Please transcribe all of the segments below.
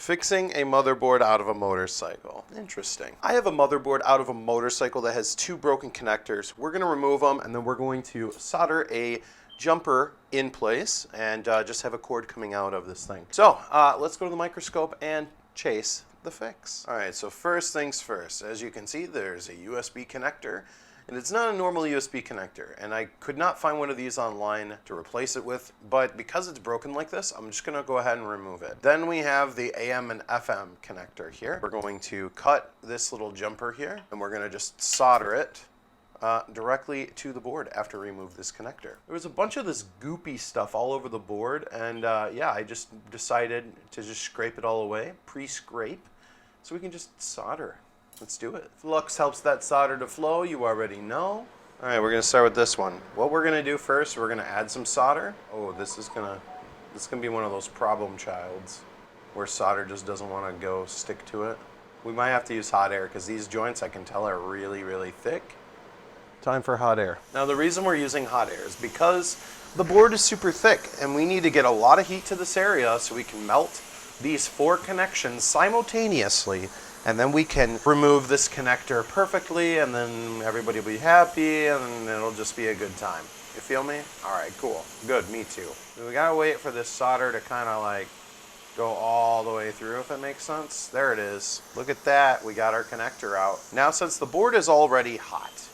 Fixing a motherboard out of a motorcycle. Interesting. I have a motherboard out of a motorcycle that has two broken connectors. We're going to remove them, and then we're going to solder a jumper in place and just have a cord coming out of this thing. So let's go to the microscope and chase the fix. All right, so first things first. As you can see, there's a USB connector. And it's not a normal USB connector, and I could not find one of these online to replace it with, but because it's broken like this, I'm just gonna go ahead and remove it. Then we have the AM and FM connector here. We're going to cut this little jumper here, and we're gonna just solder it directly to the board after we remove this connector. There was a bunch of this goopy stuff all over the board, and yeah, I just decided to just scrape it all away, pre-scrape, so we can just solder. Let's do it. Flux helps that solder to flow, you already know. All right, we're gonna start with this one. What we're gonna do first, we're gonna add some solder. Oh, this is gonna be one of those problem childs where solder just doesn't wanna go stick to it. We might have to use hot air because these joints, I can tell, are really, really thick. Time for hot air. Now the reason we're using hot air is because the board is super thick and we need to get a lot of heat to this area so we can melt these 4 connections simultaneously, and then we can remove this connector perfectly, and then everybody will be happy, and it'll just be a good time. You feel me? All right, cool. Good, me too. We gotta wait for this solder to kind of like go all the way through, if it makes sense. There it is. Look at that, we got our connector out. Now, since the board is already hot,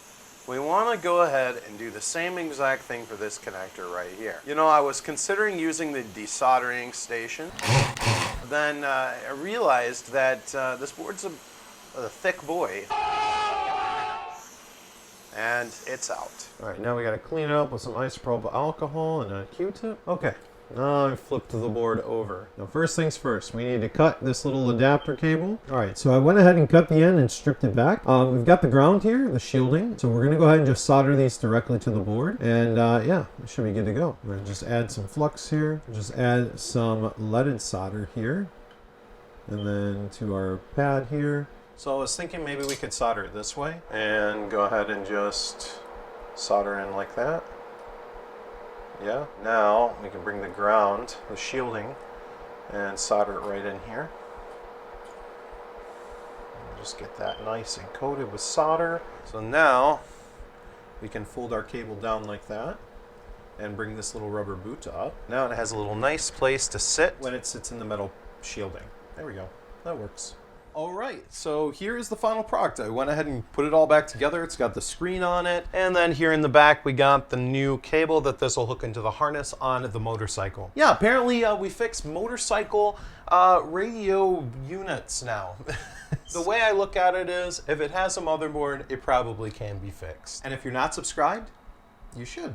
we want to go ahead and do the same exact thing for this connector right here. You know, I was considering using the desoldering station. Then I realized that this board's a thick boy. And it's out. All right, now we got to clean it up with some isopropyl alcohol and a Q-tip. Okay, now I flipped the board over. Now first things first, we need to cut this little adapter cable. All right, so I went ahead and cut the end and stripped it back. We've got the ground here, the shielding. So we're gonna go ahead and just solder these directly to the board. And yeah, we should be good to go. We're gonna just add some flux here. Just add some leaded solder here. And then to our pad here. So I was thinking maybe we could solder it this way and go ahead and just solder in like that. Yeah, now we can bring the ground, the shielding, and solder it right in here. Just get that nice and coated with solder. So now we can fold our cable down like that and bring this little rubber boot up. Now it has a little nice place to sit when it sits in the metal shielding. There we go, that works. All right, so here's the final product. I went ahead and put it all back together. It's got the screen on it. And then here in the back, we got the new cable that this will hook into the harness on the motorcycle. Yeah, apparently we fixed motorcycle radio units now. The way I look at it is, if it has a motherboard, it probably can be fixed. And if you're not subscribed, you should.